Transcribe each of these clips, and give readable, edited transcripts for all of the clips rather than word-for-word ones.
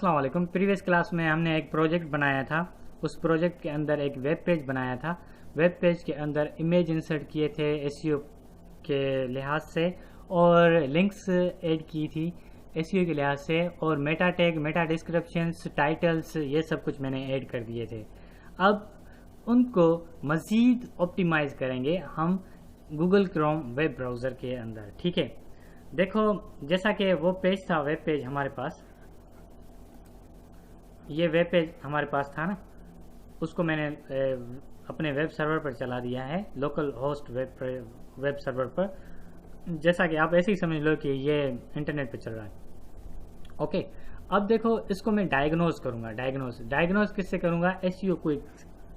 अस्सलाम वालेकुम। Previous class में हमने एक प्रोजेक्ट बनाया था। उस प्रोजेक्ट के अंदर एक वेब पेज बनाया था। वेब पेज के अंदर इमेज इंसर्ट किए थे एसईओ के लिहाज से, और लिंक्स ऐड की थी एसईओ के लिहाज से, और Meta tag, Meta descriptions, titles, ये सब कुछ मैंने ऐड कर दिए थे। अब उनको मज़ीद ऑप्टिमाइज़ करेंगे हम गूगल क्रोम वेब ब्राउज़र के अंदर। ठीक है, देखो जैसा कि वो पेज था, वेब पेज हमारे पास, ये वेब पेज हमारे पास था ना, उसको मैंने अपने वेब सर्वर पर चला दिया है, लोकल होस्ट वेब सर्वर पर। जैसा कि आप ऐसे ही समझ लो कि ये इंटरनेट पे चल रहा है। ओके, अब देखो इसको मैं डायग्नोज करूंगा। डायग्नोज किससे करूंगा? एसईओ क्विक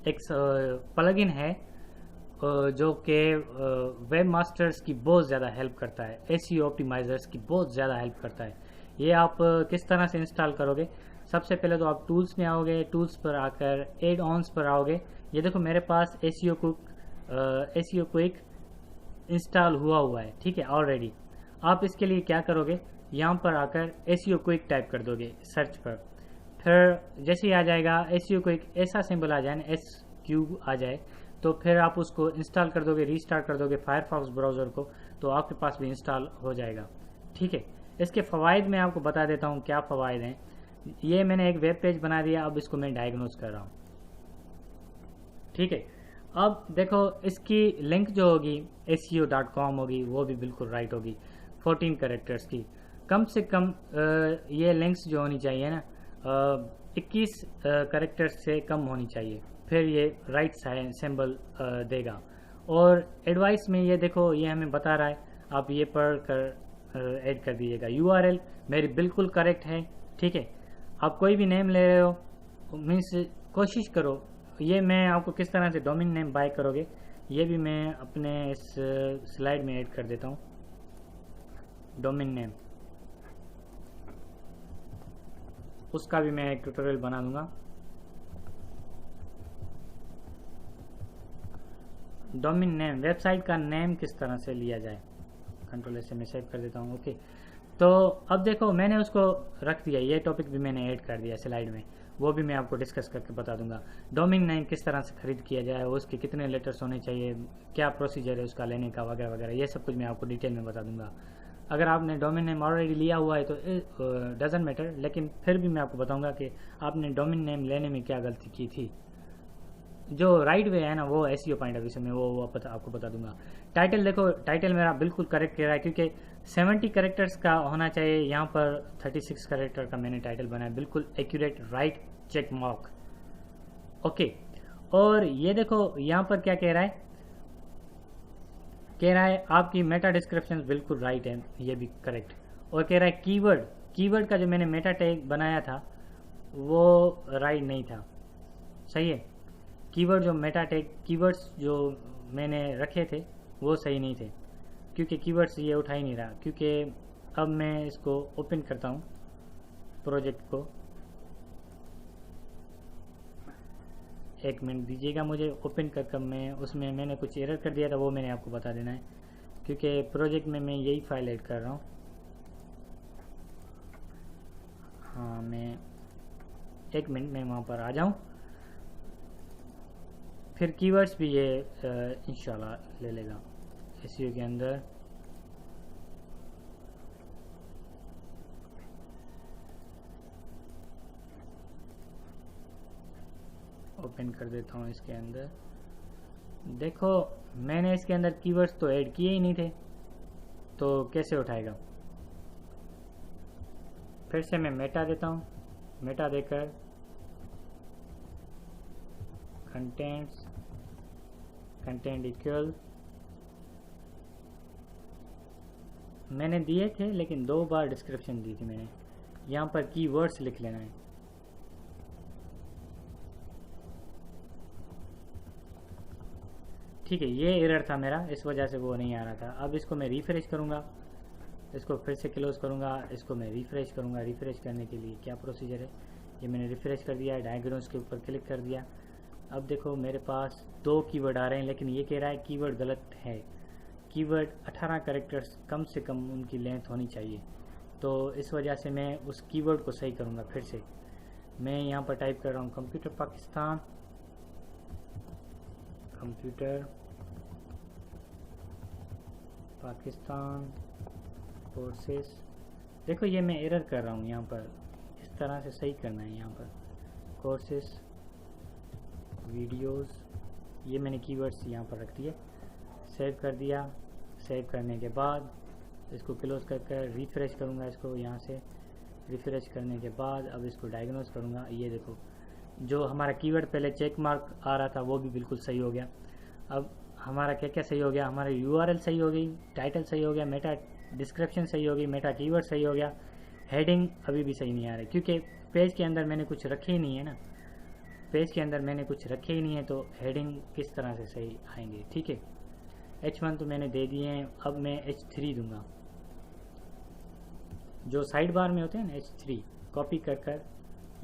एक प्लगइन है जो कि वेब मास्टर्स की बहुत ज़्यादा हेल्प करता है, एसईओ ऑप्टिमाइजर्स की बहुत ज़्यादा हेल्प करता है। ये आप किस तरह से इंस्टॉल करोगे? सबसे पहले तो आप टूल्स में आओगे, टूल्स पर आकर एड ऑन्स पर आओगे। ये देखो मेरे पास एसईओ क्विक इंस्टॉल हुआ है, ठीक है, ऑलरेडी। आप इसके लिए क्या करोगे? यहाँ पर आकर एसईओ क्विक टाइप कर दोगे सर्च पर। फिर जैसे ही आ जाएगा एसईओ क्विक, ऐसा सिंबल आ जाए ना, SQ आ जाए, तो फिर आप उसको इंस्टॉल कर दोगे, रीस्टार्ट कर दोगे फायरफॉक्स ब्राउज़र को, तो आपके पास भी इंस्टॉल हो जाएगा। ठीक है, इसके फ़वाइद मैं आपको बता देता हूँ क्या फ़वाइद हैं। ये मैंने एक वेब पेज बना दिया, अब इसको मैं डायग्नोज कर रहा हूँ। ठीक है, अब देखो इसकी लिंक जो होगी SEO.com होगी, वो भी बिल्कुल राइट होगी, 14 कैरेक्टर्स की। कम से कम ये लिंक्स जो होनी चाहिए ना, 21 कैरेक्टर्स से कम होनी चाहिए, फिर ये राइट सिंबल देगा। और एडवाइस में ये देखो, ये हमें बता रहा है, आप ये पढ़ कर ऐड कर दीजिएगा। URL मेरी बिल्कुल करेक्ट है। ठीक है, आप कोई भी नेम ले रहे हो, मीन्स कोशिश करो। ये मैं आपको किस तरह से डोमेन नेम बाय करोगे, ये भी मैं अपने इस स्लाइड में ऐड कर देता हूँ। डोमेन नेम, उसका भी मैं एक ट्यूटोरियल बना दूंगा। डोमेन नेम, वेबसाइट का नेम किस तरह से लिया जाए। कंट्रोल से मैं सेव कर देता हूँ। ओके, तो अब देखो मैंने उसको रख दिया, ये टॉपिक भी मैंने ऐड कर दिया स्लाइड में, वो भी मैं आपको डिस्कस करके बता दूंगा। डोमेन नेम किस तरह से खरीद किया जाए, उसके कितने लेटर्स होने चाहिए, क्या प्रोसीजर है उसका लेने का, वगैरह वगैरह, ये सब कुछ मैं आपको डिटेल में बता दूंगा। अगर आपने डोमेन नेम ऑलरेडी लिया हुआ है तो डजंट मैटर, लेकिन फिर भी मैं आपको बताऊंगा कि आपने डोमेन नेम लेने में क्या गलती की थी। जो राइट वे है ना, वो एसईओ पॉइंट ऑफ व्यू से मैं वो आपको बता दूंगा। टाइटल देखो, टाइटल मेरा बिल्कुल करेक्ट कह रहा है, क्योंकि 70 कैरेक्टर्स का होना चाहिए, यहाँ पर 36 कैरेक्टर का मैंने टाइटल बनाया, बिल्कुल accurate, right, check mark. Okay, और ये देखो यहाँ पर क्या कह रहा है, आपकी मेटा डिस्क्रिप्शन बिल्कुल राइट है, ये भी करेक्ट। और कह रहा है कीवर्ड का जो मैंने मेटा टैग बनाया था वो राइट नहीं था, सही है। कीवर्ड जो मेटा टैग, कीवर्ड्स जो मैंने रखे थे वो सही नहीं थे, क्योंकि कीवर्ड्स ये उठा ही नहीं रहा। क्योंकि अब मैं इसको ओपन करता हूँ प्रोजेक्ट को, एक मिनट दीजिएगा मुझे, ओपन कर मैं उसमें मैंने कुछ एरर कर दिया था, वो मैंने आपको बता देना है, क्योंकि प्रोजेक्ट में मैं यही फाइल ऐड कर रहा हूँ। हाँ, मैं एक मिनट में वहाँ पर आ जाऊँ, फिर कीवर्ड्स भी ये इंशाल्लाह ले लेगा एसईओ के अंदर। ओपन कर देता हूँ इसके अंदर। देखो मैंने इसके अंदर कीवर्ड्स तो ऐड किए ही नहीं थे, तो कैसे उठाएगा? फिर से मैं मेटा देता हूँ, मेटा देकर कंटेंट इक्वल मैंने दिए थे, लेकिन 2 बार डिस्क्रिप्शन दी थी मैंने। यहाँ पर कीवर्ड्स लिख लेना है। ठीक है, ये एरर था मेरा, इस वजह से वो नहीं आ रहा था। अब इसको मैं रिफ्रेश करूँगा, इसको फिर से क्लोज करूँगा, इसको मैं रिफ्रेश करूँगा। रिफ्रेश करने के लिए क्या प्रोसीजर है, ये मैंने रिफ्रेश कर दिया, डायग्नोज के ऊपर क्लिक कर दिया। अब देखो मेरे पास 2 कीवर्ड आ रहे हैं, लेकिन ये कह रहा है कीवर्ड गलत है। कीवर्ड 18 कैरेक्टर्स कम से कम उनकी लेंथ होनी चाहिए। तो इस वजह से मैं उस कीवर्ड को सही करूँगा। फिर से मैं यहाँ पर टाइप कर रहा हूँ computer Pakistan, computer Pakistan courses. देखो ये मैं एरर कर रहा हूँ, यहाँ पर इस तरह से सही करना है। यहाँ पर कोर्सेस वीडियोस, ये मैंने कीवर्ड्स यहाँ पर रख दिए, सेव कर दिया। सेव करने के बाद इसको क्लोज कर रिफ्रेश करूँगा। इसको यहाँ से रिफ्रेश करने के बाद अब इसको डायग्नोज करूँगा। ये देखो जो हमारा कीवर्ड पहले चेक मार्क आ रहा था वो भी बिल्कुल सही हो गया। अब हमारा क्या क्या सही हो गया, हमारी यूआरएल सही हो गई, टाइटल सही हो गया, मेटा डिस्क्रिप्शन सही हो गई, मेटा कीवर्ड सही हो गया, हेडिंग अभी भी सही नहीं आ रही क्योंकि पेज के अंदर मैंने कुछ रखे ही नहीं है ना। पेज के अंदर मैंने कुछ रखे ही नहीं है तो हेडिंग किस तरह से सही आएंगे। ठीक है, H1 तो मैंने दे दिए हैं। अब मैं H3 दूंगा। जो साइड बार में होते हैं ना H3, कॉपी कर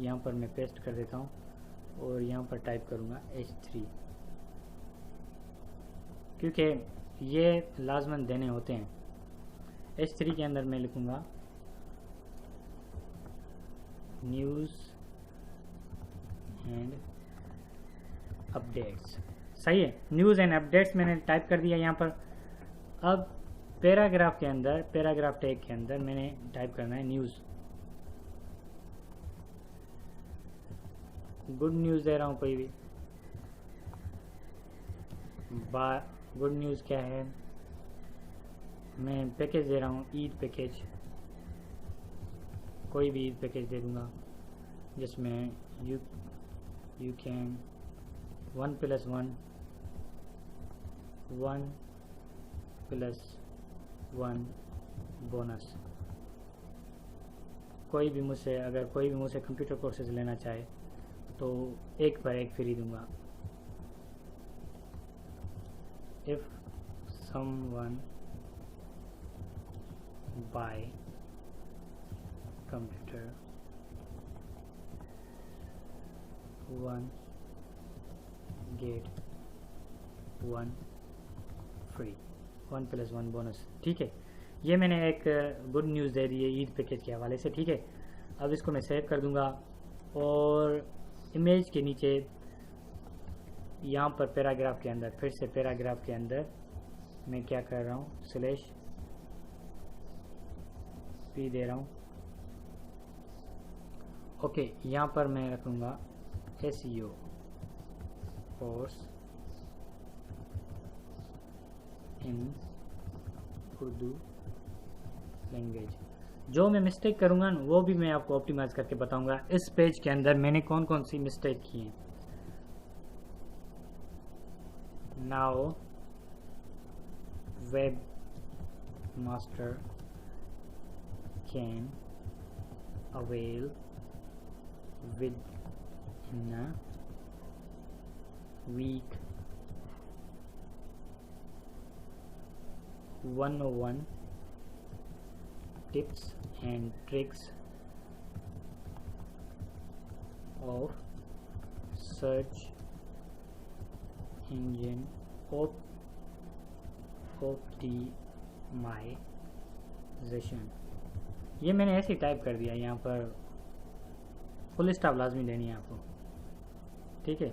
यहाँ पर मैं पेस्ट कर देता हूँ और यहाँ पर टाइप करूँगा H3 क्योंकि ये लाजमन देने होते हैं। H3 के अंदर मैं लिखूँगा न्यूज़ एंड अपडेट्स। सही है, न्यूज़ एंड अपडेट्स मैंने टाइप कर दिया यहाँ पर। अब पैराग्राफ के अंदर, पैराग्राफ टैग के अंदर मैंने टाइप करना है न्यूज़। गुड न्यूज़ दे रहा हूँ कोई भी। गुड न्यूज़ क्या है, मैं पैकेज दे रहा हूँ ईद पैकेज, कोई भी ईद पैकेज दे दूँगा जिसमें यू कैन 1+1 बोनस। कोई भी मुझसे कंप्यूटर कोर्सेज लेना चाहे तो 1 पर 1 फ्री दूंगा। If someone buy computer 1 get 1 free, 1+1 bonus. ठीक है, ये मैंने एक गुड न्यूज़ दे दी है ईद पैकेज के हवाले से। ठीक है, अब इसको मैं सेव कर दूंगा और इमेज के नीचे यहाँ पर पैराग्राफ के अंदर, फिर से पैराग्राफ के अंदर मैं क्या कर रहा हूँ /p दे रहा हूँ। ओके, यहाँ पर मैं रखूँगा SEO course in Urdu language. जो मैं मिस्टेक करूँगा ना वो भी मैं आपको ऑप्टिमाइज करके बताऊँगा इस पेज के अंदर मैंने कौन कौन सी मिस्टेक की हैं। Now web master can avail within a week 101 tips and tricks of search engine optimization। ये मैंने ऐसे ही टाइप कर दिया, यहाँ पर फुल स्टॉप लाजमी देनी है आपको। ठीक है,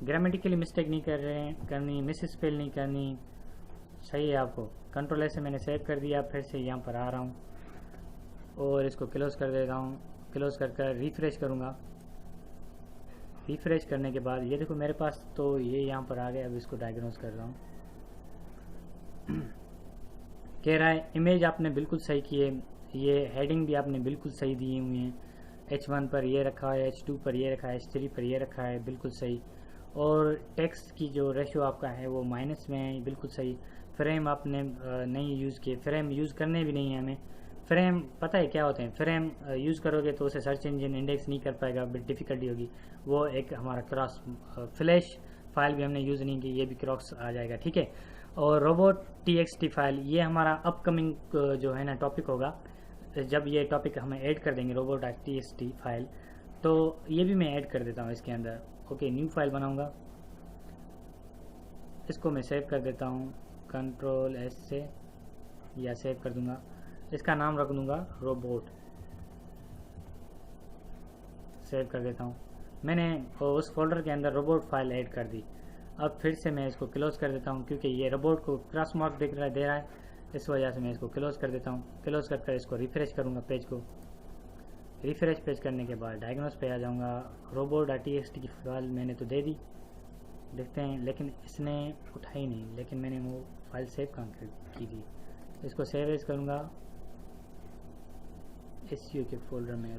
ग्रामेटिकली मिस्टेक नहीं करनी, मिस स्पेल नहीं करनी, सही है आपको। कंट्रोल से मैंने सेव कर दिया, फिर से यहाँ पर आ रहा हूँ और इसको क्लोज कर देता हूँ। क्लोज कर रिफ्रेश करूँगा। रिफ्रेश करने के बाद ये देखो मेरे पास तो ये यहाँ पर आ गया। अब इसको डायग्नोज कर रहा हूँ। कह रहा है इमेज आपने बिल्कुल सही की है, ये हेडिंग भी आपने बिल्कुल सही दिए हुए हैं। H1 पर ये रखा है, H2 पर ये रखा है, H3 पर ये रखा है, बिल्कुल सही। और टेक्स्ट की जो रेशो आपका है वो माइनस में है, बिल्कुल सही। फ्रेम आपने नहीं यूज़ किए, फ्रेम यूज़ करने भी नहीं है हमें। फ्रेम पता है क्या होते हैं, फ्रेम यूज़ करोगे तो उसे सर्च इंजन इंडेक्स नहीं कर पाएगा, बट डिफ़िकल्टी होगी। वो एक हमारा क्रॉस फ्लैश फाइल भी हमने यूज़ नहीं की, ये भी क्रॉस आ जाएगा। ठीक है, और robot.txt फाइल ये हमारा अपकमिंग जो है ना टॉपिक होगा। जब ये टॉपिक हमें ऐड कर देंगे robot.txt फाइल, तो ये भी मैं ऐड कर देता हूँ इसके अंदर। ओके, न्यू फाइल बनाऊँगा, इसको मैं सेव कर देता हूँ कंट्रोल S से, या सेव कर दूँगा। इसका नाम रख दूंगा रोबोट। सेव कर देता हूँ। मैंने उस फोल्डर के अंदर रोबोट फाइल ऐड कर दी। अब फिर से मैं इसको क्लोज कर देता हूँ क्योंकि ये रोबोट को क्रॉस मार्क दे रहा है, इस वजह से मैं इसको क्लोज कर देता हूँ। क्लोज कर इसको रिफ्रेश करूँगा पेज को। रिफ्रेश पेज करने के बाद डायग्नोस पे आ जाऊँगा। robot.txt की फाइल मैंने तो दे दी, देखते हैं, लेकिन इसने उठाई नहीं। लेकिन मैंने वो फाइल सेव कहाँ की थी। इसको सेव एज करूँगा SEO के फोल्डर में।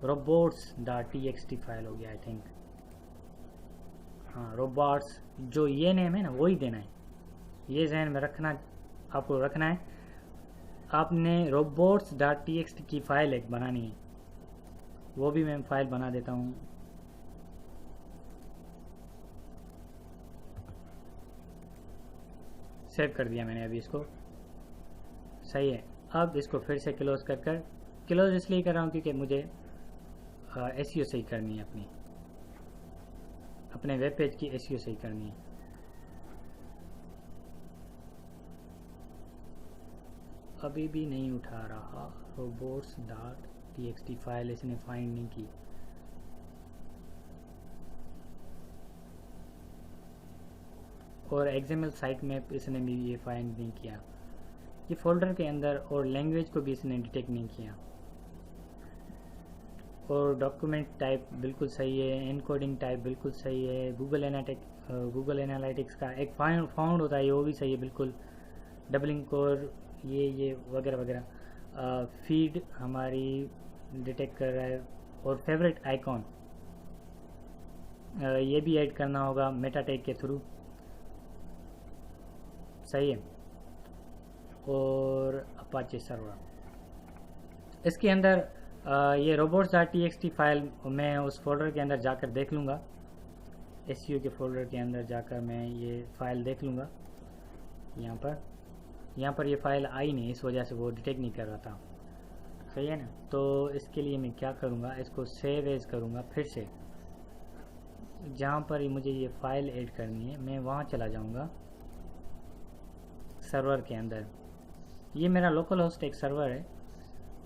robots.txt फाइल हो गया आई थिंक। हाँ, रोबोट्स, जो ये नेम है ना वही देना है, ये जहन में रखना, आपको रखना है। आपने robots.txt की फाइल एक बनानी है, वो भी मैं फाइल बना देता हूँ। सेव कर दिया मैंने अभी इसको, सही है। अब इसको फिर से क्लोज क्लोज इसलिए कर रहा हूँ क्योंकि मुझे SEO सही करनी है, अपने वेब पेज की SEO सही करनी है। अभी भी नहीं उठा रहा robots.txt फाइल, इसने फाइंड नहीं की। और XML साइट में इसने भी ये फाइंड नहीं किया। ये फोल्डर के अंदर और लैंग्वेज को भी इसने डिटेक्ट नहीं किया। और डॉक्यूमेंट टाइप बिल्कुल सही है, एनकोडिंग टाइप बिल्कुल सही है। गूगल एनालिटिक्स का एक फाउंड होता है वो भी सही है बिल्कुल। डबलिंग कोर ये वगैरह वगैरह। फीड हमारी डिटेक्ट कर रहा है। और फेवरेट आइकॉन ये भी ऐड करना होगा मेटा टैग के थ्रू, सही है। और अपाचे सर्वर, इसके अंदर ये robots.txt फाइल मैं उस फोल्डर के अंदर जाकर देख लूँगा। SEO के फोल्डर के अंदर जाकर मैं ये फाइल देख लूँगा। यहाँ पर ये फाइल आई नहीं, इस वजह से वो डिटेक्ट नहीं कर रहा था, सही है ना। तो इसके लिए मैं क्या करूँगा, इसको सेव एज करूँगा। फिर से जहाँ पर मुझे ये फाइल ऐड करनी है मैं वहाँ चला जाऊँगा सर्वर के अंदर। ये मेरा लोकल होस्ट एक सर्वर है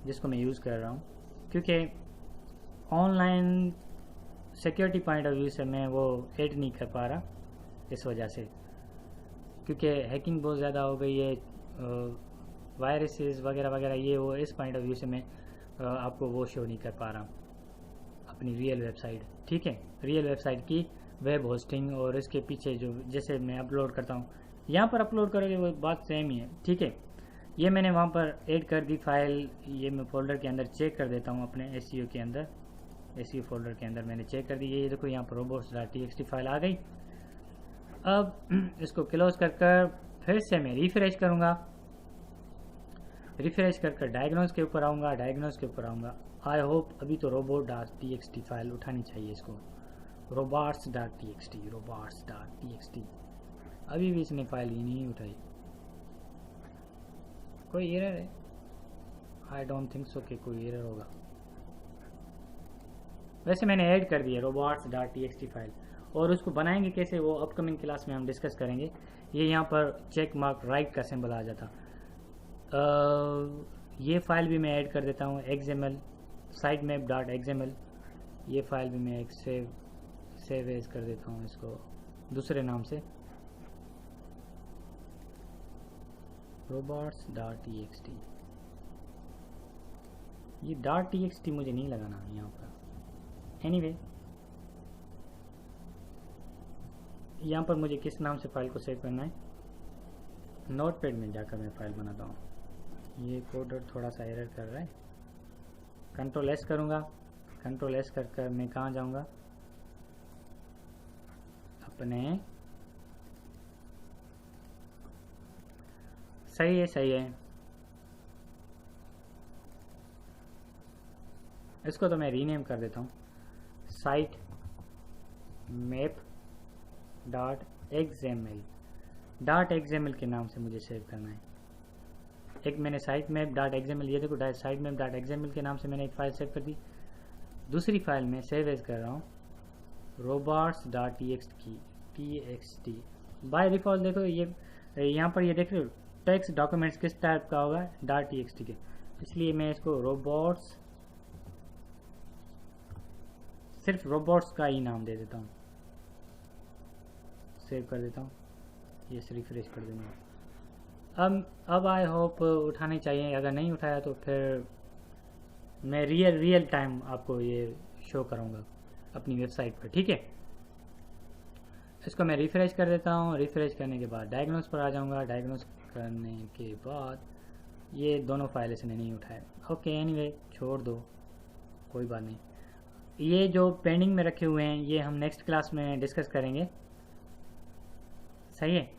जिसको मैं यूज़ कर रहा हूँ, क्योंकि online security point of view से मैं वो ऐड नहीं कर पा रहा, इस वजह से, क्योंकि हैकिंग बहुत ज़्यादा हो गई है, वायरसेस वगैरह वगैरह, ये वो, इस पॉइंट ऑफ व्यू से मैं आपको वो शो नहीं कर पा रहा अपनी रियल वेबसाइट। ठीक है, रियल वेबसाइट की वेब होस्टिंग और इसके पीछे जो जैसे मैं अपलोड करता हूँ यहाँ पर अपलोड करोगे वो बात सेम ही है। ठीक है, ये मैंने वहाँ पर ऐड कर दी फाइल। ये मैं फोल्डर के अंदर चेक कर देता हूँ, अपने SEO के अंदर, SEO फोल्डर के अंदर मैंने चेक कर दी। ये देखो यहाँ पर robots.txt फाइल आ गई। अब इसको क्लोज कर फिर से मैं रिफ्रेश करूँगा। रिफ्रेश कर डायग्नोस के ऊपर आऊँगा। आई होप अभी तो robot.txt फाइल उठानी चाहिए इसको। robots.txt अभी भी इसने फाइल ही नहीं उठाई। कोई एरर है? आई डोंट थिंक सो कि कोई एरर होगा। वैसे मैंने ऐड कर दिया robots.txt फाइल, और उसको बनाएंगे कैसे वो अपकमिंग क्लास में हम डिस्कस करेंगे। ये यहाँ पर चेक मार्क राइट का सिंबल आ जाता। ये फाइल भी मैं ऐड कर देता हूँ, XML sitemap.xml। ये फाइल भी मैं एक सेव एज कर देता हूँ इसको दूसरे नाम से, robots.txt। ये .txt मुझे नहीं लगाना यहाँ पर। एनीवे, यहाँ पर मुझे किस नाम से फाइल को सेव करना है, नोटपैड में जाकर मैं फाइल बनाता हूँ। ये कोडर थोड़ा सा एरर कर रहा है। कंट्रोल S करूँगा। कंट्रोल S कर मैं कहाँ जाऊँगा, अपने, सही है। इसको तो मैं रीनेम कर देता हूँ, sitemap.xml के नाम से मुझे सेव करना है। एक मैंने sitemap.xml, ये देखो sitemap.xml के नाम से मैंने एक फाइल सेव कर दी। दूसरी फाइल में सेव एज कर रहा हूँ robots.txt। बाय डिफ़ॉल्ट देखो ये यहाँ पर ये देख रहे हो टेक्स्ट डॉक्यूमेंट्स किस टाइप का होगा, .txt के, इसलिए मैं इसको रोबोट्स, सिर्फ रोबोट्स का ही नाम दे देता हूँ, सेव कर देता हूँ, ये रिफ्रेश कर दूँगा। अब आई होप उठाने चाहिए, अगर नहीं उठाया तो फिर मैं रियल टाइम आपको ये शो करूँगा अपनी वेबसाइट पर, ठीक है। इसको मैं रिफ्रेश कर देता हूँ, रिफ्रेश करने के बाद डायग्नोस पर आ जाऊँगा, डायग्नोस करने के बाद ये दोनों फाइल इसने नहीं उठाए, ओके एनीवे छोड़ दो, कोई बात नहीं। ये जो पेंडिंग में रखे हुए हैं ये हम नेक्स्ट क्लास में डिस्कस करेंगे, सही है,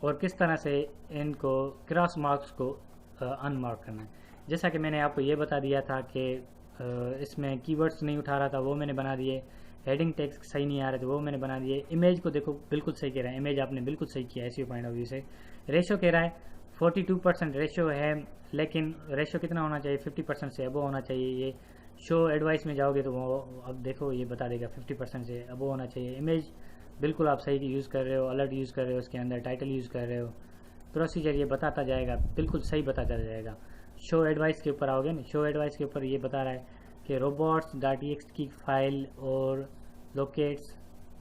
और किस तरह से इनको क्रॉस मार्क्स को अनमार्क करना है। जैसा कि मैंने आपको ये बता दिया था कि इसमें कीवर्ड्स नहीं उठा रहा था, वो मैंने बना दिए, हेडिंग टेक्स्ट सही नहीं आ रहे थे, वो मैंने बना दिए। इमेज को देखो बिल्कुल सही कह रहा है, इमेज आपने बिल्कुल सही किया एसईओ पॉइंट ऑफ व्यू से। रेशो कह रहा है 42% रेशो है, लेकिन रेशो कितना होना चाहिए, 50% से अबो होना चाहिए। ये शो एडवाइस में जाओगे तो वो अब देखो ये बता देगा 50% से अबो होना चाहिए। इमेज बिल्कुल आप सही यूज़ कर रहे हो, अलर्ट यूज़ कर रहे हो, उसके अंदर टाइटल यूज़ कर रहे हो, प्रोसीजर ये बताता जाएगा, बिल्कुल सही बताता जाएगा। शो एडवाइस के ऊपर आओगे ना, शो एडवाइस के ऊपर ये बता रहा है कि robots.txt की फाइल और लोकेट्स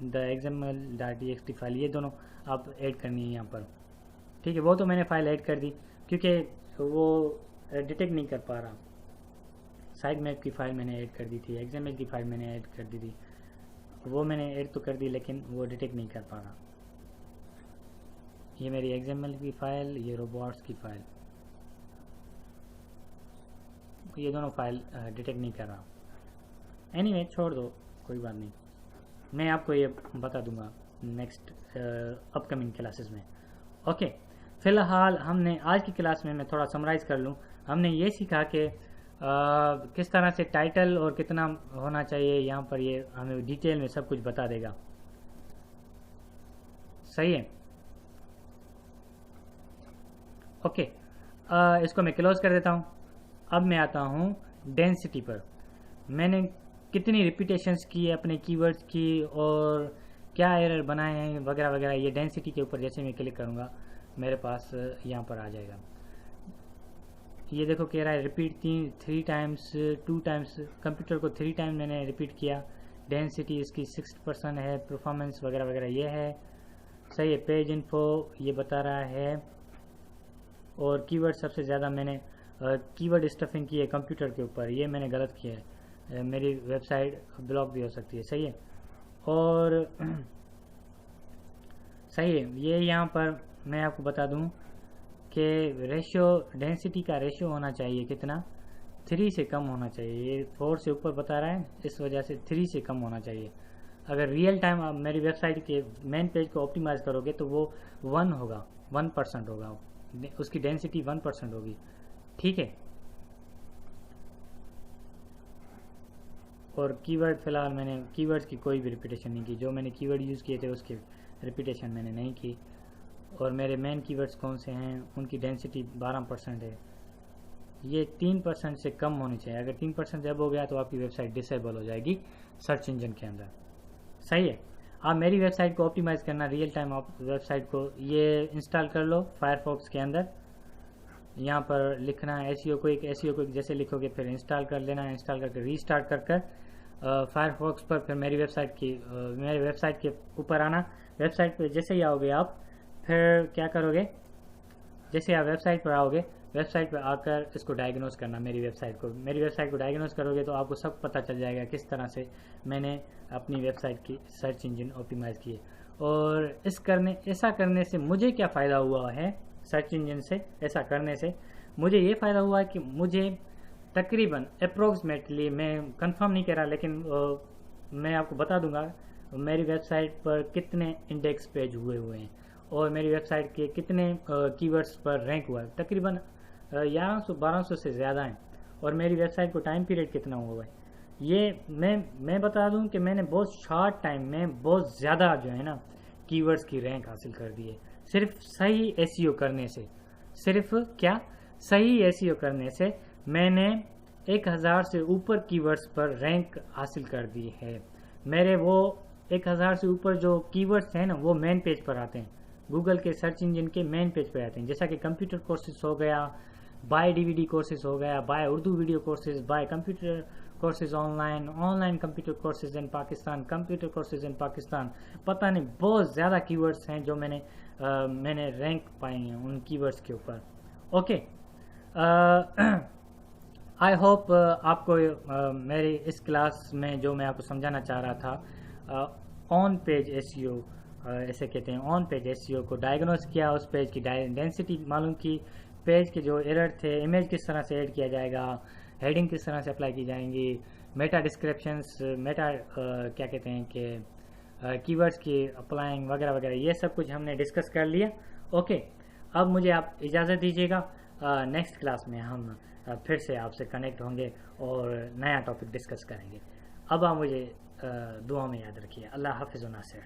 द XML.txt फाइल, ये दोनों आप ऐड करनी है यहाँ पर, ठीक है। वो तो मैंने फाइल ऐड कर दी क्योंकि वो डिटेक्ट नहीं कर पा रहा। साइड मैप की फाइल मैंने ऐड कर दी थी, XML की फाइल मैंने ऐड कर दी थी, वो मैंने ऐड तो कर दी लेकिन वो डिटेक्ट नहीं कर पा रहा। ये मेरी XML की फाइल, ये रोबोट्स की फाइल, ये दोनों फाइल डिटेक्ट नहीं कर रहा। एनीवे छोड़ दो, कोई बात नहीं, मैं आपको ये बता दूंगा नेक्स्ट अपकमिंग क्लासेस में, ओके। फ़िलहाल हमने आज की क्लास में, मैं थोड़ा समराइज कर लूँ, हमने ये सीखा कि किस तरह से टाइटल और कितना होना चाहिए, यहाँ पर ये हमें डिटेल में सब कुछ बता देगा, सही है, ओके। इसको मैं क्लोज कर देता हूँ। अब मैं आता हूँ डेंसिटी पर, मैंने कितनी रिपीटेशंस की है अपने कीवर्ड्स की और क्या एरर बनाए हैं वगैरह वगैरह। ये डेंसिटी के ऊपर जैसे मैं क्लिक करूँगा मेरे पास यहाँ पर आ जाएगा। ये देखो कह रहा है रिपीट 3 टाइम्स 2 टाइम्स, कंप्यूटर को 3 टाइम मैंने रिपीट किया। डेंसिटी इसकी 60% है, परफॉर्मेंस वगैरह वगैरह ये है, सही है। पेज इन्फो ये बता रहा है, और कीवर्ड सबसे ज़्यादा मैंने कीवर्ड स्टफिंग की है कंप्यूटर के ऊपर, ये मैंने गलत किया है, मेरी वेबसाइट ब्लॉक भी हो सकती है, सही है। और सही है, ये यहाँ पर मैं आपको बता दूं कि रेशियो, डेंसिटी का रेशियो होना चाहिए कितना, 3 से कम होना चाहिए। ये 4 से ऊपर बता रहा है, इस वजह से 3 से कम होना चाहिए। अगर रियल टाइम आप मेरी वेबसाइट के मेन पेज को ऑप्टिमाइज करोगे तो वो 1 होगा, 1% होगा, उसकी डेंसिटी 1% होगी, ठीक है। और कीवर्ड फिलहाल मैंने कीवर्ड्स की कोई भी रिपीटेशन नहीं की, जो मैंने कीवर्ड यूज़ किए थे उसकी रिपीटेशन मैंने नहीं की। और मेरे मेन कीवर्ड्स कौन से हैं, उनकी डेंसिटी 12% है। ये 3% से कम होनी चाहिए, अगर 3% से अब हो गया तो आपकी वेबसाइट डिसेबल हो जाएगी सर्च इंजन के अंदर, सही है। आप मेरी वेबसाइट को ऑप्टिमाइज़ करना, रियल टाइम आप वेबसाइट को ये इंस्टॉल कर लो फायरफॉक्स के अंदर। यहाँ पर लिखना है एसईओ को जैसे लिखोगे फिर इंस्टॉल कर लेना है, इंस्टॉल करके रीस्टार्ट कर फायरफॉक्स पर फिर मेरी वेबसाइट के ऊपर आना। वेबसाइट पे जैसे ही आओगे आप, फिर क्या करोगे, जैसे आप वेबसाइट पर आओगे, वेबसाइट पर आकर इसको डायग्नोस करना, मेरी वेबसाइट को डायग्नोस करोगे तो आपको सब पता चल जाएगा किस तरह से मैंने अपनी वेबसाइट की सर्च इंजन ऑप्टिमाइज़ की है। और ऐसा करने से मुझे क्या फ़ायदा हुआ है, सर्च इंजन से ऐसा करने से मुझे ये फ़ायदा हुआ है कि मुझे तकरीबन अप्रोक्सीमेटली, मैं कंफर्म नहीं कर रहा लेकिन मैं आपको बता दूंगा मेरी वेबसाइट पर कितने इंडेक्स पेज हुए हैं और मेरी वेबसाइट के कितने कीवर्ड्स पर रैंक हुआ है। तकरीबन 1100-1200 से ज़्यादा है। और मेरी वेबसाइट को टाइम पीरियड कितना हुआ है ये मैं बता दूं कि मैंने बहुत शॉर्ट टाइम में बहुत ज़्यादा जो है ना कीवर्ड्स की रैंक हासिल कर दी है, सिर्फ सही एसईओ करने से। सिर्फ क्या, सही एसईओ करने से मैंने 1000 से ऊपर कीवर्ड्स पर रैंक हासिल कर दी है। मेरे वो 1000 से ऊपर जो कीवर्ड्स हैं ना वो मेन पेज पर आते हैं, गूगल के सर्च इंजन के मेन पेज पे आते हैं, जैसा कि कंप्यूटर कोर्सेज हो गया, बाय डीवीडी कोर्सेज हो गया, buy Urdu video courses, buy computer courses online, online computer courses in Pakistan, computer courses in Pakistan. पता नहीं बहुत ज़्यादा कीवर्ड्स हैं जो मैंने रैंक पाए हैं उन कीवर्ड्स के ऊपर। ओके, आई होप आपको मेरी इस क्लास में जो मैं आपको समझाना चाह रहा था, ऑन पेज एसईओ ऐसे कहते हैं, ऑन पेज एसईओ को डायग्नोस किया, उस पेज की डेंसिटी मालूम की, पेज के जो एरर थे, इमेज किस तरह से ऐड किया जाएगा, हेडिंग किस तरह से अप्लाई की जाएंगी, मेटा डिस्क्रिप्शंस, मेटा क्या कहते हैं कि कीवर्ड्स की अप्लाइंग वगैरह वगैरह, ये सब कुछ हमने डिस्कस कर लिया। ओके, अब मुझे आप इजाज़त दीजिएगा, नेक्स्ट क्लास में हम फिर से आपसे कनेक्ट होंगे और नया टॉपिक डिस्कस करेंगे। अब आप मुझे दुआ में याद रखिए। अल्लाह हाफिज़ व नासिर।